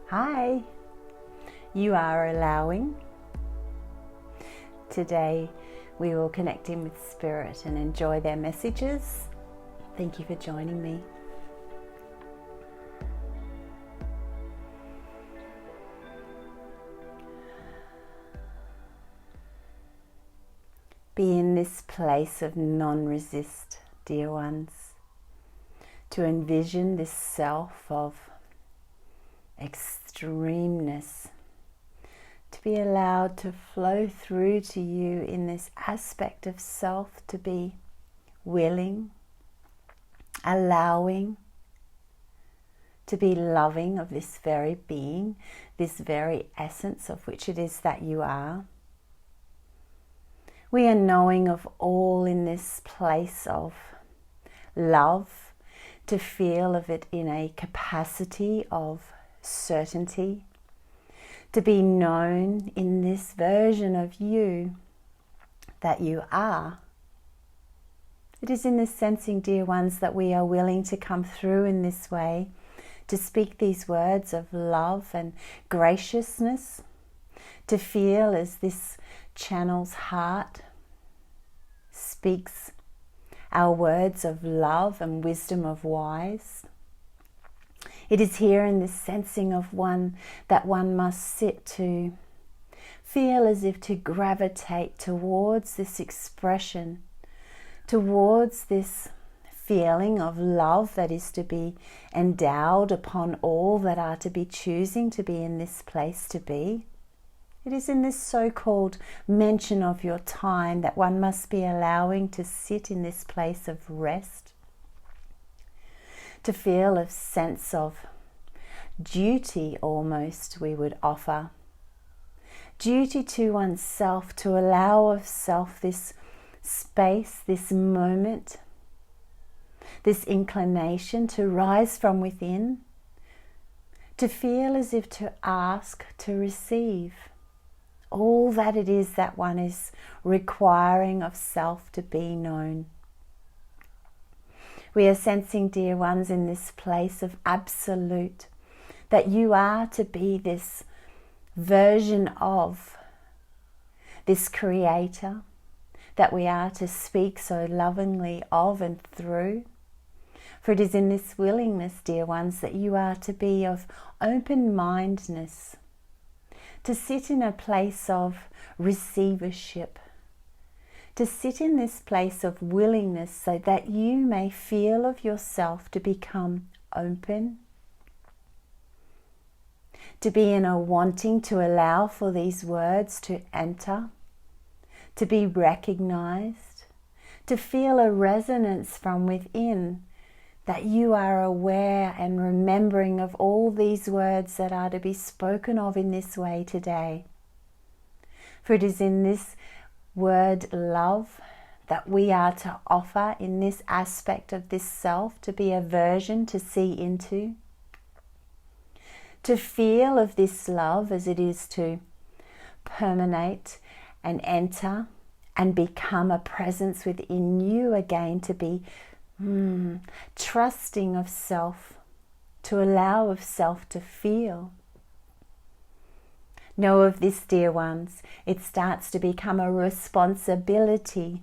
Hi, you are allowing. Today we will connect in with Spirit and enjoy their messages. Thank you for joining me. Be in this place of non-resist, dear ones, to envision this self of extremeness, to be allowed to flow through to you in this aspect of self, to be willing, allowing, to be loving of this very being, this very essence of which it is that you are. We are knowing of all in this place of love, to feel of it in a capacity of certainty, to be known in this version of you that you are. It is in this sensing, dear ones, that we are willing to come through in this way, to speak these words of love and graciousness, to feel as this channel's heart speaks our words of love and wisdom of wise. It is here in this sensing of one that one must sit to feel as if to gravitate towards this expression, towards this feeling of love that is to be endowed upon all that are to be choosing to be in this place to be. It is in this so-called mention of your time that one must be allowing to sit in this place of rest, to feel a sense of duty almost we would offer. Duty to oneself, to allow of self this space, this moment, this inclination to rise from within, to feel as if to ask, to receive all that it is that one is requiring of self to be known. We are sensing, dear ones, in this place of absolute, that you are to be this version of this creator, that we are to speak so lovingly of and through. For it is in this willingness, dear ones, that you are to be of open-mindedness, to sit in a place of receivership, to sit in this place of willingness so that you may feel of yourself to become open, to be in a wanting to allow for these words to enter, to be recognized, to feel a resonance from within, that you are aware and remembering of all these words that are to be spoken of in this way today. For it is in this word love that we are to offer in this aspect of this self, to be a version to see into, to feel of this love as it is to permeate and enter and become a presence within you again, to be trusting of self, to allow of self to feel. Know of this, dear ones, it starts to become a responsibility,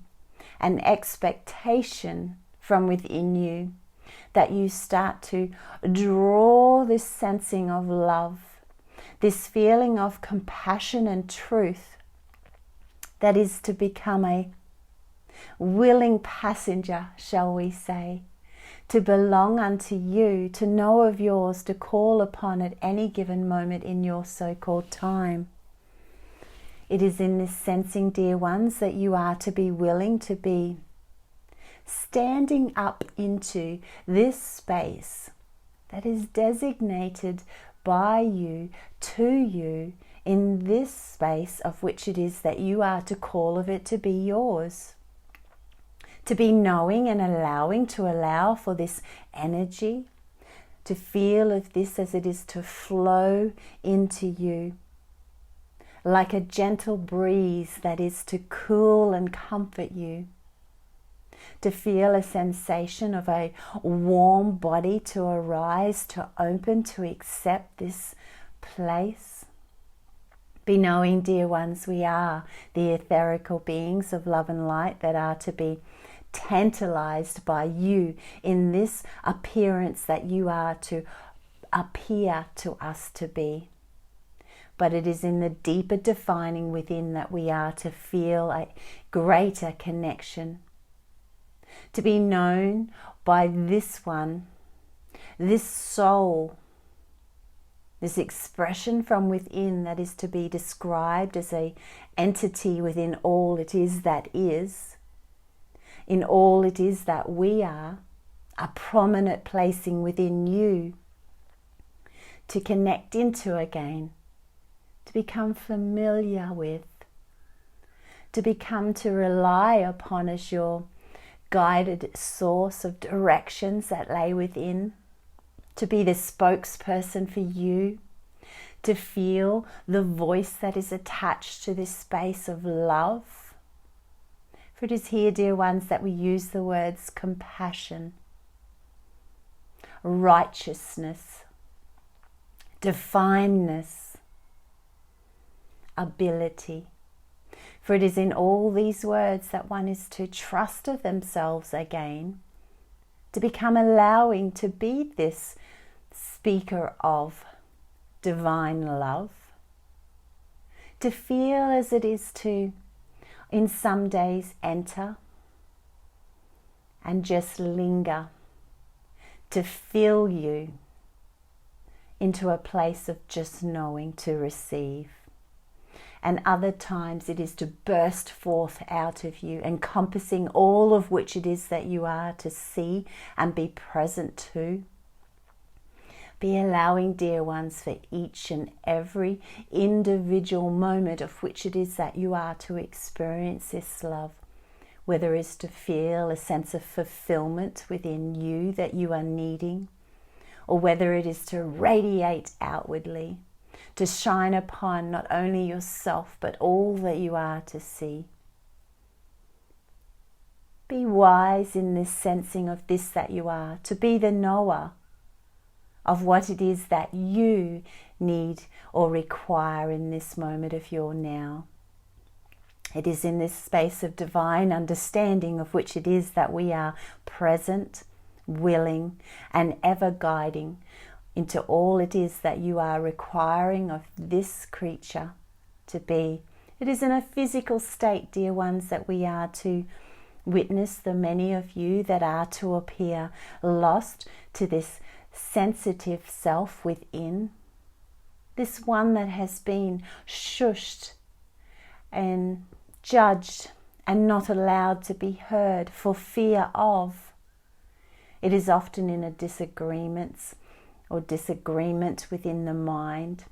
an expectation from within you, that you start to draw this sensing of love, this feeling of compassion and truth, that is to become a willing passenger, shall we say, to belong unto you, to know of yours, to call upon at any given moment in your so-called time. It is in this sensing, dear ones, that you are to be willing to be standing up into this space that is designated by you, to you, in this space of which it is that you are to call of it to be yours. To be knowing and allowing, to allow for this energy, to feel of this as it is to flow into you, like a gentle breeze that is to cool and comfort you, to feel a sensation of a warm body to arise, to open, to accept this place. Be knowing, dear ones, we are the etherical beings of love and light that are to be tantalized by you in this appearance that you are to appear to us to be. But it is in the deeper defining within that we are to feel a greater connection, to be known by this one, this soul, this expression from within that is to be described as an entity within all it is that is, in all it is that we are, a prominent placing within you, to connect into again, to become familiar with, to become to rely upon as your guided source of directions that lay within, to be the spokesperson for you, to feel the voice that is attached to this space of love. For it is here, dear ones, that we use the words compassion, righteousness, divineness, ability. For it is in all these words that one is to trust of themselves again, to become allowing to be this speaker of divine love, to feel as it is to, in some days, enter and just linger, to fill you into a place of just knowing, to receive. And other times it is to burst forth out of you, encompassing all of which it is that you are to see and be present to. Be allowing, dear ones, for each and every individual moment of which it is that you are to experience this love, whether it's to feel a sense of fulfillment within you that you are needing, or whether it is to radiate outwardly, to shine upon not only yourself but all that you are to see. Be wise in this sensing of this that you are, to be the knower of what it is that you need or require in this moment of your now. It is in this space of divine understanding of which it is that we are present, willing, and ever guiding into all it is that you are requiring of this creature to be. It is in a physical state, dear ones, that we are to witness the many of you that are to appear lost to this sensitive self within, this one that has been shushed and judged and not allowed to be heard for fear of. It is often in a disagreement within the mind,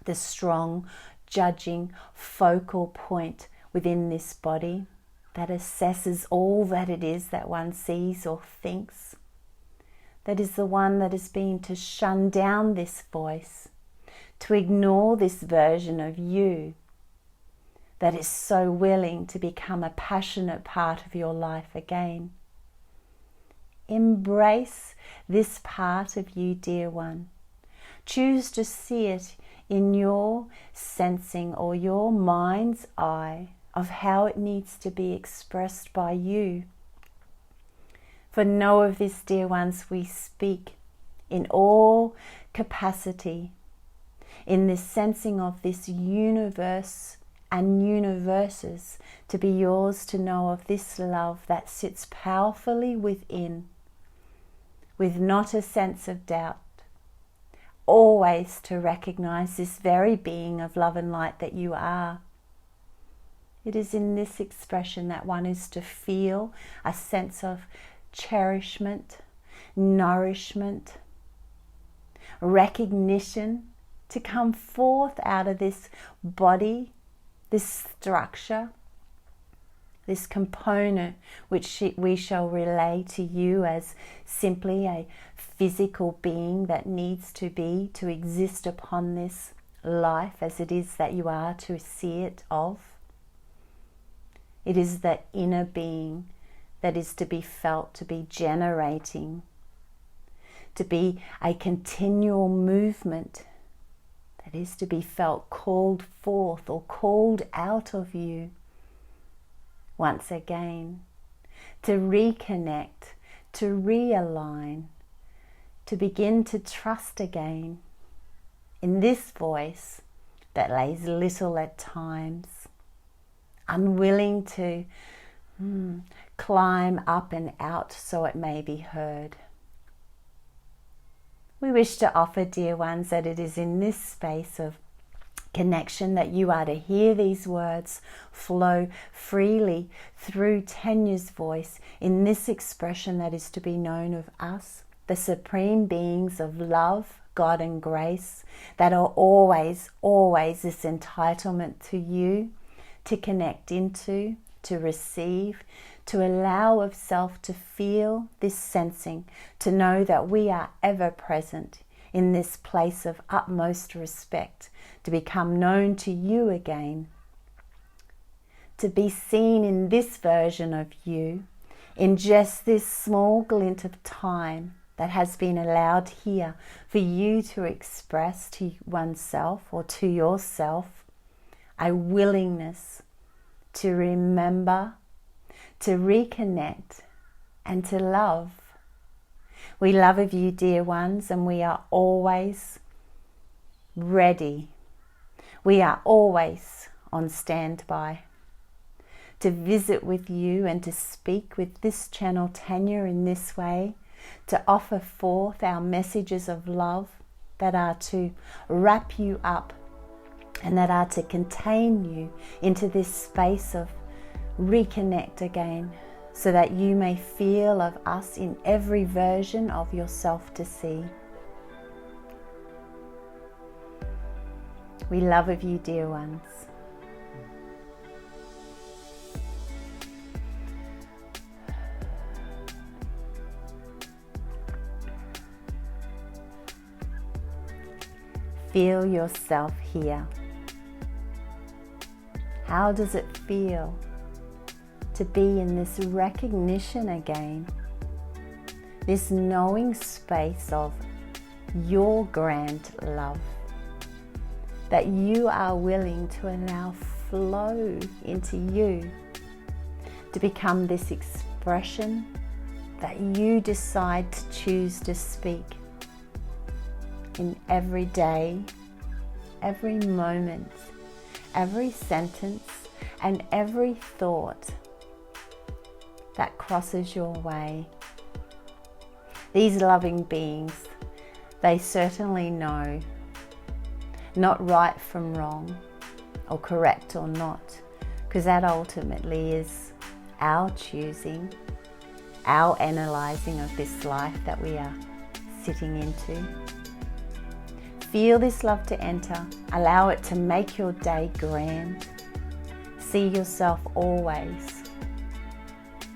the strong judging focal point within this body that assesses all that it is that one sees or thinks. That is the one that has been to shun down this voice, to ignore this version of you that is so willing to become a passionate part of your life again. Embrace this part of you, dear one. Choose to see it in your sensing or your mind's eye of how it needs to be expressed by you. For know of this, dear ones, we speak in all capacity, in this sensing of this universe and universes to be yours, to know of this love that sits powerfully within, with not a sense of doubt, always to recognize this very being of love and light that you are. It is in this expression that one is to feel a sense of cherishment, nourishment, recognition, to come forth out of this body, this structure, this component which we shall relay to you as simply a physical being that needs to be, to exist upon this life as it is that you are to see it of. It is the inner being that is to be felt, to be generating, to be a continual movement that is to be felt called forth or called out of you once again, to reconnect, to realign, to begin to trust again in this voice that lays little at times, unwilling to climb up and out so it may be heard. We wish to offer, dear ones, that it is in this space of connection that you are to hear these words flow freely through Tanya's voice in this expression that is to be known of us, the supreme beings of love, God and grace, that are always, always this entitlement to you, to connect into, to receive, to allow of self to feel this sensing, to know that we are ever present in this place of utmost respect, to become known to you again, to be seen in this version of you, in just this small glint of time that has been allowed here for you to express to oneself or to yourself a willingness to remember, to reconnect, and to love. We love of you, dear ones, and we are always ready. We are always on standby to visit with you and to speak with this channel, Tanya, in this way, to offer forth our messages of love that are to wrap you up and that are to contain you into this space of reconnect again, so that you may feel of us in every version of yourself to see. We love of you, dear ones. Feel yourself here. How does it feel to be in this recognition again, this knowing space of your grand love that you are willing to allow flow into you, to become this expression that you decide to choose to speak in every day, every moment, every sentence, and every thought that crosses your way. These loving beings, they certainly know not right from wrong, or correct or not, because that ultimately is our choosing, our analysing of this life that we are sitting into. Feel this love to enter. Allow it to make your day grand. See yourself always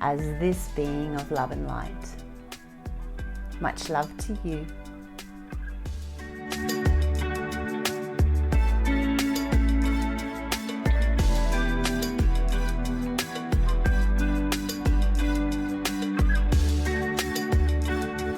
as this being of love and light. Much love to you.